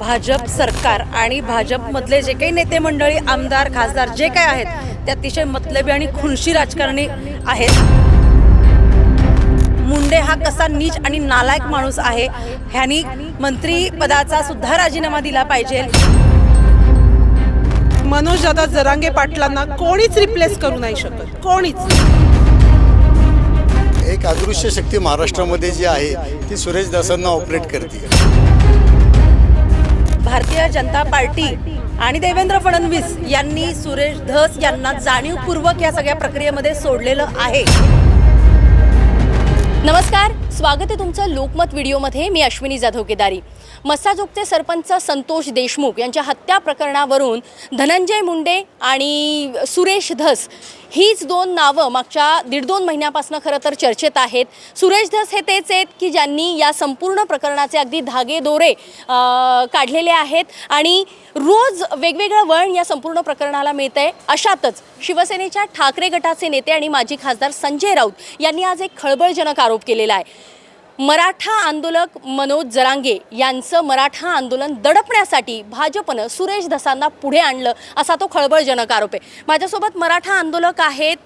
भाजप सरकार आणि भाजपमधले जे काही नेते मंडळी, आमदार, खासदार जे काय आहेत ते अतिशय मतलबी आणि खुनशी राजकारणी आहेत. मुंडे हा कसा नीच आणि नालायक माणूस आहे, ह्यांनी मंत्री पदाचा सुद्धा राजीनामा दिला पाहिजे. मनोज दादा जरांगे पाटलांना कोणीच रिप्लेस करू नाही शकत, कोणीच. एक अदृश्य शक्ती महाराष्ट्रामध्ये जी आहे ती सुरेश दासांना ऑपरेट करते. भारतीय जनता पार्टी आणि देवेंद्र फडणवीस यांनी सुरेश धस यांना जाणीवपूर्वक या सगळ्या प्रक्रियेमध्ये सोडलेलं आहे. नमस्कार, स्वागत आहे तुमचं लोकमत व्हिडिओमध्ये. मी अश्विनी जाधव केदारी. मस्साजोगचे सरपंच संतोष देशमुख यांच्या हत्या प्रकरणावरून धनंजय मुंडे आणि सुरेश धस हीच दोन नावं मागच्या 1.5-2 महिन्यापासून खरं तर चर्चेत आहेत. सुरेश धस हे तेच आहेत की ज्यांनी या संपूर्ण प्रकरणाचे अगदी धागेदोरे काढलेले आहेत आणि रोज वेगवेगळं वळण या संपूर्ण प्रकरणाला मिळत आहे. अशातच शिवसेनेच्या ठाकरे गटाचे नेते आणि माजी खासदार संजय राऊत यांनी आज एक खळबळजनक आरोप केलेला आहे. मराठा आंदोलक मनोज जरांगे यांचं मराठा आंदोलन दडपण्यासाठी भाजपनं सुरेश धसांना पुढे आणलं, असा तो खळबळजनक आरोप आहे. माझ्यासोबत मराठा आंदोलक आहेत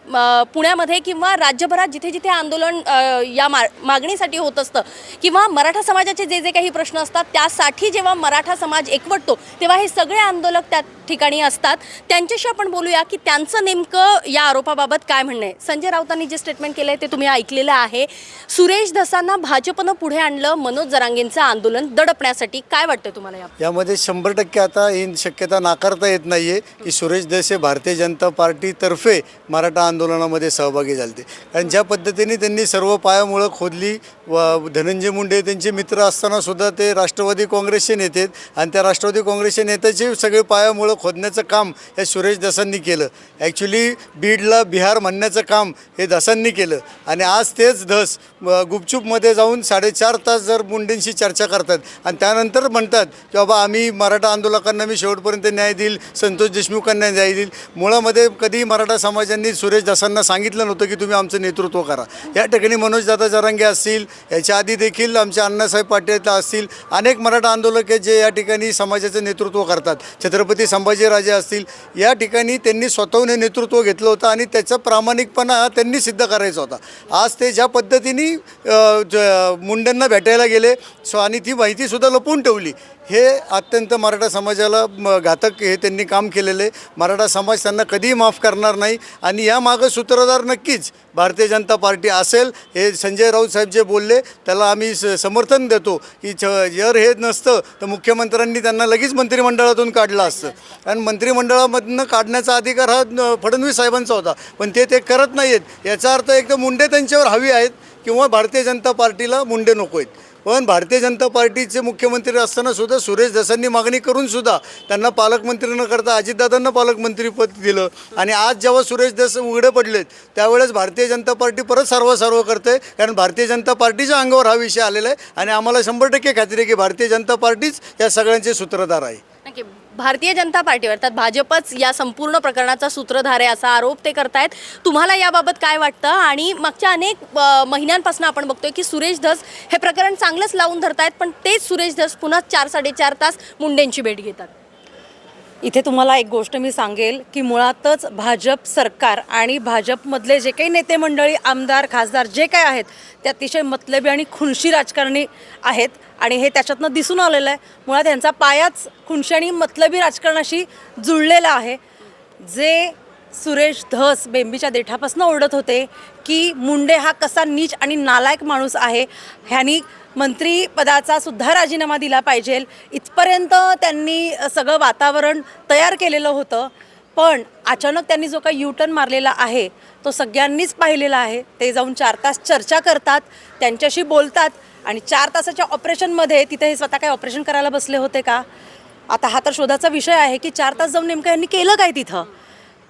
पुण्यामध्ये किंवा राज्यभरात जिथे जिथे आंदोलन या मागणीसाठी होत असतं किंवा मराठा समाजाचे जे जे काही प्रश्न असतात त्यासाठी जेव्हा मराठा समाज एकवटतो तेव्हा हे सगळे आंदोलक त्या ठिकाणी असतात. त्यांच्याशी आपण बोलूया की त्यांचं नेमकं या आरोपाबाबत काय म्हणणं आहे. संजय राऊतांनी जे स्टेटमेंट केलं आहे ते तुम्ही ऐकलेलं आहे. सुरेश धसांना भाजपनं पुढे आणलं मनोज जरांगेंचं आंदोलन दडपण्यासाठी. काय वाटतं तुम्हाला यामध्ये 100% आता ही शक्यता नाकारता येत नाही आहे की सुरेश धस हे भारतीय जनता पार्टीतर्फे मराठा आंदोलनामध्ये सहभागी झाले. कारण ज्या पद्धतीने त्यांनी सर्व पायामुळं खोदली व धनंजय मुंडे त्यांचे मित्र असताना सुद्धा ते राष्ट्रवादी काँग्रेसचे नेते आहेत आणि त्या राष्ट्रवादी काँग्रेसच्या नेत्याचे सगळे पायामुळं खोदण्याचं काम हे सुरेश धसांनी केलं. ॲक्च्युली बीडला बिहार म्हणण्याचं काम हे धसांनी केलं आणि आज तेच धस गुपचूपमध्ये जाऊन 4.5 तास जर मुंडेंशी चर्चा करतात आणि त्यानंतर म्हणतात की बाबा आम्ही मराठा आंदोलकांना मी शेवटपर्यंत न्याय देईल, संतोष देशमुखांना न्याय देईल. मुळामध्ये कधी मराठा समाजांनी सुरेश धसांना सांगितलं नव्हतं की तुम्ही आमचं नेतृत्व करा. या ठिकाणी मनोज दादा जरांगे असतील, याच्या आधी देखील आमचे अण्णासाहेब पाटील असतील, अनेक मराठा आंदोलक आहेत जे या ठिकाणी समाजाचं नेतृत्व करतात. छत्रपती संभाजीराजे असतील, या ठिकाणी त्यांनी स्वतःहून हे नेतृत्व घेतलं होतं आणि त्याचा प्रामाणिकपणा त्यांनी सिद्ध करायचा होता. आज ते ज्या पद्धतीने मुंडेंना भेटायला गेले आणि ती माहितीसुद्धा लपवून ठेवली, हे अत्यंत मराठा समाजाला घातक हे त्यांनी काम केलेलं आहे. मराठा समाज त्यांना कधीही माफ करणार नाही आणि यामागं सूत्रधार नक्कीच भारतीय जनता पार्टी असेल. हे संजय राऊत साहेब जे बोलले त्याला आम्ही समर्थन देतो की जर हे नसतं तर मुख्यमंत्र्यांनी त्यांना लगेच मंत्रिमंडळातून काढलं असतं आणि मंत्रिमंडळामधनं काढण्याचा अधिकार हा फडणवीस साहेबांचा होता, पण ते करत नाही आहेत. याचा अर्थ एक तर मुंडे त्यांच्यावर हवी आहेत किंवा भारतीय जनता पार्टीला मुंडे नको आहेत. पण भारतीय जनता पार्टीचे मुख्यमंत्री असताना सुद्धा सुरेश धसांनी मागणी करून सुद्धा त्यांना पालकमंत्री न करता अजितदादांना पालकमंत्रीपद दिलं आणि आज जेव्हा सुरेश धस उघडे पडलेत त्यावेळेस भारतीय जनता पार्टी परत सर्व करते. कारण भारतीय जनता पार्टीच्या अंगावर हा विषय आलेला आहे आणि आम्हाला 100% खात्री आहे की भारतीय जनता पार्टीच या सगळ्यांचे सूत्रधार आहे. नक्की भारतीय जनता पार्टी अर्थात भाजपच या संपूर्ण प्रकरणाचा सूत्रधार आहे असा आरोप ते करतायत. तुम्हाला याबाबत काय वाटतं? आणि मागच्या अनेक महिन्यांपासून आपण बघतोय की सुरेश धस हे प्रकरण चांगलंच लावून धरतायत, पण तेच सुरेश धस पुन्हा 4-4.5 तास मुंडेंची भेट घेतात. इथे तुम्हाला एक गोष्ट मी सांगेल की मुळातच भाजप सरकार आणि भाजपमधले जे काही नेते मंडळी, आमदार, खासदार जे काय आहेत ते अतिशय मतलबी आणि खुनशी राजकारणी आहेत आणि हे त्याच्यातनं दिसून आलेलं आहे. मुळात यांचा पायाच खुनशी आणि मतलबी राजकारणाशी जुळलेला आहे. जे सुरेश धस बेंबीच्या देठापासून ओरडत होते की मुंडे हा कसा नीच आणि नालायक माणूस आहे, ह्यांनी मंत्री पदाचा सुद्धा राजीनामा दिला पाहिजे, इथपर्यंत त्यांनी सगळं वातावरण तयार केलेलं होतं. पण अचानक त्यांनी जो काही U-टर्न मारलेला आहे तो सगळ्यांनीच पाहिलेला आहे. ते जाऊन 4 तास चर्चा करतात, त्यांच्याशी बोलतात आणि 4 तासाच्या ऑपरेशनमध्ये तिथे हे स्वतः काही ऑपरेशन करायला बसले होते का? आता हा तर शोधाचा विषय आहे की 4 तास जाऊन नेमकं यांनी केलं काय तिथं.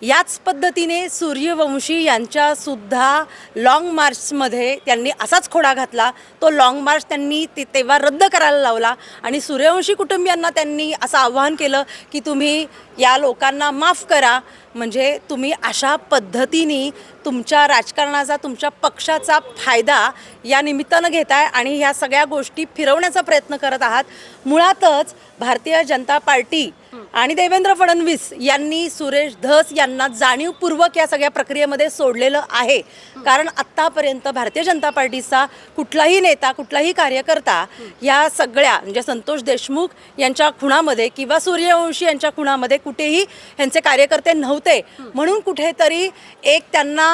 याच पद्धतीने सूर्यवंशी यांच्यासुद्धा लाँग मार्चमध्ये त्यांनी असाच खोडा घातला. तो लाँग मार्च त्यांनी तेव्हा रद्द करायला लावला आणि सूर्यवंशी कुटुंबियांना त्यांनी असं आवाहन केलं की तुम्ही या लोकांना माफ करा. म्हणजे तुम्ही अशा पद्धतीने तुमच्या राजकारणाचा, तुमच्या पक्षाचा फायदा या निमित्तानं घेताय आणि ह्या सगळ्या गोष्टी फिरवण्याचा प्रयत्न करत आहात. मुळातच भारतीय जनता पार्टी आणि देवेंद्र फडणवीस यांनी सुरेश धस यांना जाणीवपूर्वक या सगळ्या प्रक्रियेमध्ये सोडलेलं आहे. कारण आत्तापर्यंत भारतीय जनता पार्टीचा कुठलाही नेता, कुठलाही कार्यकर्ता या सगळ्या म्हणजे संतोष देशमुख यांच्या खुणामध्ये किंवा सूर्यवंशी यांच्या खुणामध्ये कुठेही यांचे कार्यकर्ते नव्हते. म्हणून कुठेतरी एक त्यांना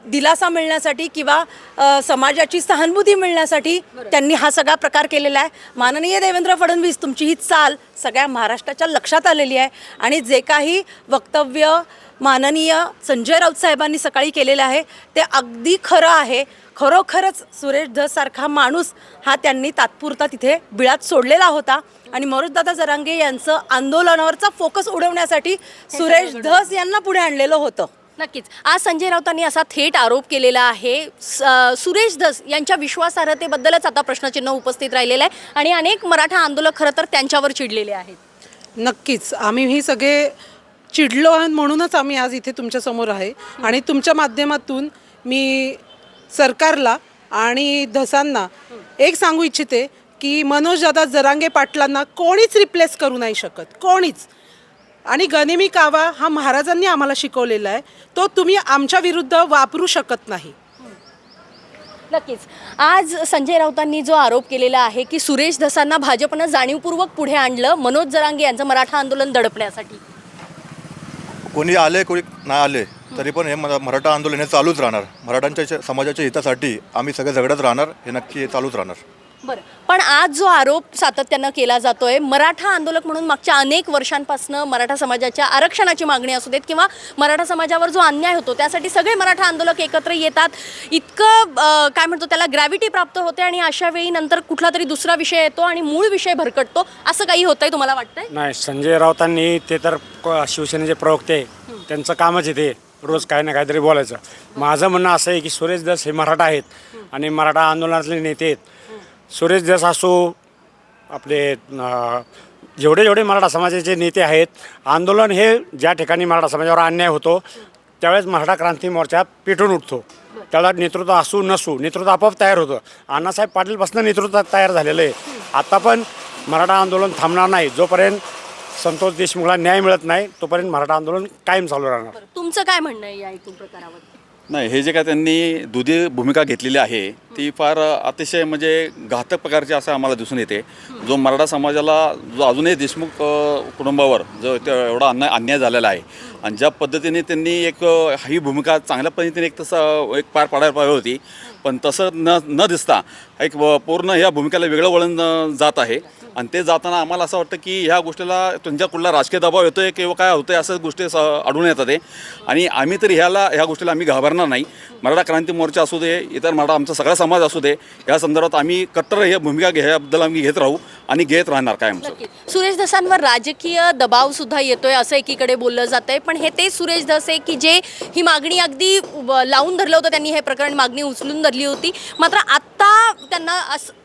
दिलासा मिळण्यासाठी किंवा समाजाची सहानुभूती मिळण्यासाठी त्यांनी हा सगळा प्रकार केलेला आहे. माननीय देवेंद्र फडणवीस, तुमची ही चाल सगळ्या महाराष्ट्राच्या लक्षात आलेली आहे आणि जे काही वक्तव्य माननीय संजय राऊत साहेबांनी सकाळी केलेलं आहे ते अगदी खरं आहे. खरोखरच सुरेश धस सारखा माणूस हा त्यांनी तात्पुरता तिथे बिळात सोडलेला होता आणि मनोजदादा जरांगे यांचं आंदोलनावरचा फोकस उडवण्यासाठी सुरेश धस यांना पुढे आणलेलं होतं. नक्कीच. आज संजय राऊतांनी असा थेट आरोप केलेला आहे. सुरेश धस यांच्या विश्वासार्हतेबद्दलच आता प्रश्नचिन्ह उपस्थित राहिलेलं आहे आणि अनेक मराठा आंदोलक खरं तर त्यांच्यावर चिडलेले आहेत. नक्कीच आम्ही ही सगळे चिडलो आहोत म्हणूनच आम्ही आज इथे तुमच्यासमोर आहे आणि तुमच्या माध्यमातून मी सरकारला आणि धसांना एक सांगू इच्छिते की मनोजदादा जरांगे पाटलांना कोणीच रिप्लेस करू नाही शकत, कोणीच. आणि गनिमी कावा हा महाराजांनी आम्हाला शिकवलेला आहे, तो तुम्ही आमच्या विरुद्ध वापरू शकत नाही. नक्कीच. आज संजय राऊतांनी जो आरोप केलेला आहे की सुरेश धसांना भाजपनं जाणीवपूर्वक पुढे आणलं मनोज जरांगे यांचं मराठा आंदोलन दडपण्यासाठी. कोणी आले कोणी नाही आले तरी पण हे मराठा आंदोलन हे चालूच राहणार. मराठ्यांच्या समाजाच्या हितासाठी आम्ही सगळे झगडत राहणार, हे नक्की चालूच राहणार. बरं, पण आज जो आरोप सातत्यानं केला जातोय, मराठा आंदोलक म्हणून मागच्या अनेक वर्षांपासून मराठा समाजाच्या आरक्षणाची मागणी असू देत किंवा मराठा समाजावर जो अन्याय होतो त्यासाठी सगळे मराठा आंदोलक एकत्र येतात, इतकं काय म्हणतो त्याला ग्रॅव्हिटी प्राप्त होते आणि अशा वेळी नंतर कुठला तरी दुसरा विषय येतो आणि मूळ विषय भरकटतो. असं काही होतंय तुम्हाला वाटतंय? नाही, संजय राऊतांनी ते तर शिवसेनेचे प्रवक्ते त्यांचं कामच आहे ते रोज काही ना काहीतरी बोलायचं. माझं म्हणणं असं आहे की सुरेश धस हे मराठा आहेत आणि मराठा आंदोलनातले नेते आहेत. सुरेश धस असो, आपले जेवढे मराठा समाजाचे नेते आहेत, आंदोलन हे ज्या ठिकाणी मराठा समाजावर अन्याय होतो त्यावेळेस मराठा क्रांती मोर्चा पेटून उठतो. त्याला नेतृत्व असू नसू नेतृत्व आपोआप तयार होतं. अण्णासाहेब पाटीलपासून नेतृत्व तयार झालेलं आहे. आता पण मराठा आंदोलन थांबणार नाही. जोपर्यंत संतोष देशमुखला न्याय मिळत नाही तोपर्यंत मराठा आंदोलन कायम चालू राहणार. तुमचं काय म्हणणं आहे या एकूण प्रकारावर? नाही, हे जे काय त्यांनी दुधी भूमिका घेतलेली आहे ती फार अतिशय म्हणजे घातक प्रकारची असं आम्हाला दिसून येते. जो मराठा समाजाला जो अजूनही देशमुख कुटुंबावर जो एवढा अन्याय झालेला आहे आणि ज्या पद्धतीने त्यांनी एक ही भूमिका चांगल्या पद्धतीने एक पार पाडायला पाहिजे होती, पण तसं न दिसता एक पूर्ण ह्या भूमिकेला वेगळं वळण जात आहे. आणि ते जाताना आम्हाला असं वाटतं की ह्या गोष्टीला त्यांच्या कुठला राजकीय दबाव येतो आहे किंवा काय होतं आहे असं गोष्टी आढळून येतात आहे. आणि आम्ही तरी ह्या गोष्टीला आम्ही घाबरणार नाही. मराठा क्रांती मोर्चा असू दे, इतर मराठा आमचा सगळा समाज असू दे, या संदर्भात आम्ही कट्टर ही भूमिका ह्याबद्दल आम्ही घेत राहू आणि घेत राहणार कायमचं. सुरेश धसांवर राजकीय दबाव सुद्धा येतोय असं एकीकडे बोललं जातंय, पण हे ते सुरेश धस आहे की जे ही मागणी अगदी लावून धरलं होतं, त्यांनी हे प्रकरण मागणी उचलून धरली होती. मात्र आत्ता त्यांना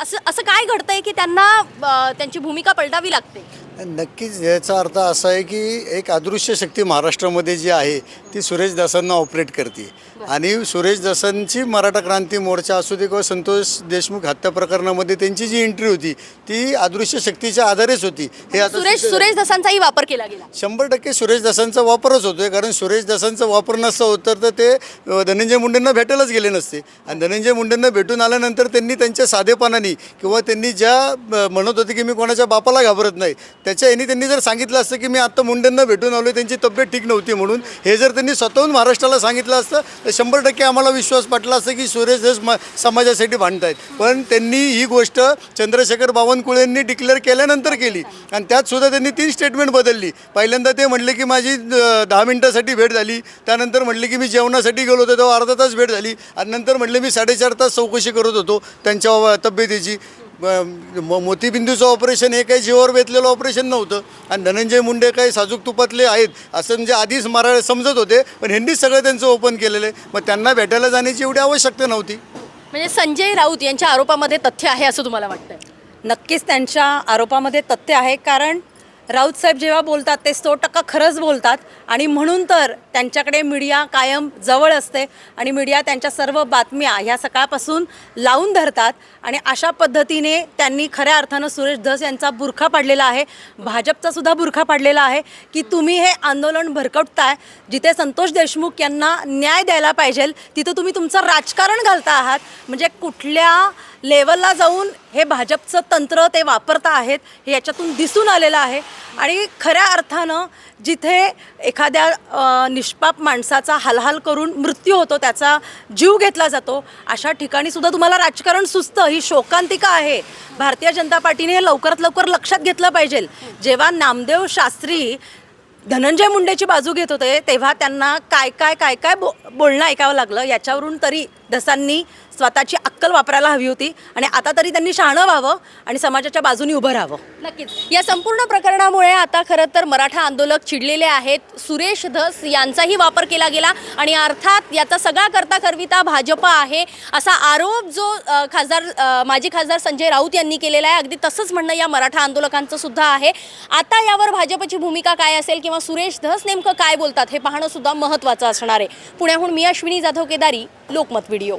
असं काय घडतंय की त्यांना त्यांची भूमिका पलटावी लागते? नक्कीच याचा अर्थ असा आहे की एक अदृश्य शक्ती महाराष्ट्रामध्ये जी आहे ती सुरेश धसांना ऑपरेट करते. आणि सुरेश धसांची मराठा क्रांती मोर्चा असू दे किंवा संतोष देशमुख हत्या प्रकरणामध्ये त्यांची जी एंट्री होती ती अदृश्य शक्तीच्या आधारेच होती. हे आता सुरेश धसांचाही वापर केला गेला. 100% सुरेश धसांचा वापरच होतोय. कारण सुरेश धसांचा वापर नसता होत तर ते धनंजय मुंडेंना भेटायलाच गेले नसते. आणि धनंजय मुंडेंना भेटून आल्यानंतर त्यांनी त्यांच्या साधेपणाने किंवा त्यांनी ज्या म्हणत होते की मी कोणाच्या बापाला घाबरत नाही, त्याच्या यांनी त्यांनी जर सांगितलं असतं की मी आत्ता मुंडेंना भेटून आलो, त्यांची तब्येत ठीक नव्हती म्हणून, हे जर त्यांनी स्वतःहून महाराष्ट्राला सांगितलं असतं तर 100% आम्हाला विश्वास पटला असतं की सुरेश धस समाजासाठी भांडतायत. पण त्यांनी ही गोष्ट चंद्रशेखर बावनकुळेंनी डिक्लेअर केल्यानंतर केली आणि त्यात सुद्धा त्यांनी 3 स्टेटमेंट बदलली. पहिल्यांदा ते म्हटले की माझी 10 मिनिटासाठी भेट झाली, त्यानंतर म्हटले की मी जेवणासाठी गेलो होतो तेव्हा अर्धा तास भेट झाली, आणि नंतर म्हटले मी 4.5 तास चौकशी करत होतो त्यांच्या तब्येतीची. मोतीबिंदूचं ऑपरेशन हे काही जीवावर बेतलेलं ऑपरेशन नव्हतं आणि धनंजय मुंडे काही साजूक तुपातले आहेत असं म्हणजे आधीच समजत होते, पण ह्यांनीच सगळं त्यांचं ओपन केलेलं आहे. मग त्यांना भेटायला जाण्याची एवढी आवश्यकता नव्हती. म्हणजे संजय राऊत यांच्या आरोपामध्ये तथ्य आहे असं तुम्हाला वाटतंय? नक्कीच त्यांच्या आरोपामध्ये तथ्य आहे, कारण राऊत साहेब जेव्हा बोलतात ते 100% खरंच बोलतात आणि म्हणून तर त्यांच्याकडे मीडिया कायम जवळ असते आणि मीडिया त्यांच्या सर्व बातम्या ह्या सकाळपासून लावून धरतात आणि अशा पद्धतीने त्यांनी खऱ्या अर्थानं सुरेश धस यांचा बुरखा पाडलेला आहे, भाजपचा सुद्धा बुरखा पाडलेला आहे की तुम्ही हे आंदोलन भरकटताय. जिथे संतोष देशमुख यांना न्याय द्यायला पाहिजे तिथं तुम्ही तुमचं राजकारण घालता आहात. म्हणजे कुठल्या लेवलला जाऊन हे भाजपचं तंत्र ते वापरता आहेत हे याच्यातून दिसून आलेलं आहे. आणि खऱ्या अर्थानं जिथे एखाद्या निष्पाप माणसाचा हालहाल करून मृत्यू होतो, त्याचा जीव घेतला जातो, अशा ठिकाणी सुद्धा तुम्हाला राजकारण सुचतं. ही शोकांतिका आहे. भारतीय जनता पार्टीने हे लवकरात लवकर लक्षात घेतलं पाहिजे. जेव्हा नामदेव शास्त्री धनंजय मुंडेची बाजू घेत होते तेव्हा त्यांना काय काय बोलणं ऐकावं लागलं, याच्यावरून तरी धसांनी स्वतःची अक्कल वापरायला हवी होती आणि आता तरी त्यांनी शहाणं व्हावं आणि समाजाच्या बाजूने उभं राहावं. नक्कीच या संपूर्ण प्रकरणामुळे आता खरं तर मराठा आंदोलक चिडलेले आहेत. सुरेश धस यांचाही वापर केला गेला आणि अर्थात याचा सगळा करता करविता भाजप आहे असा आरोप जो माजी खासदार संजय राऊत यांनी केलेला आहे. अगदी तसंच म्हणणं या मराठा आंदोलकांचं सुद्धा आहे. आता यावर भाजपची भूमिका काय असेल किंवा सुरेश धस नेमकं काय बोलतात हे पाहणं सुद्धा महत्त्वाचं असणार आहे. पुण्याहून मी अश्विनी जाधव केदारी, लोकमत व्हिडिओ.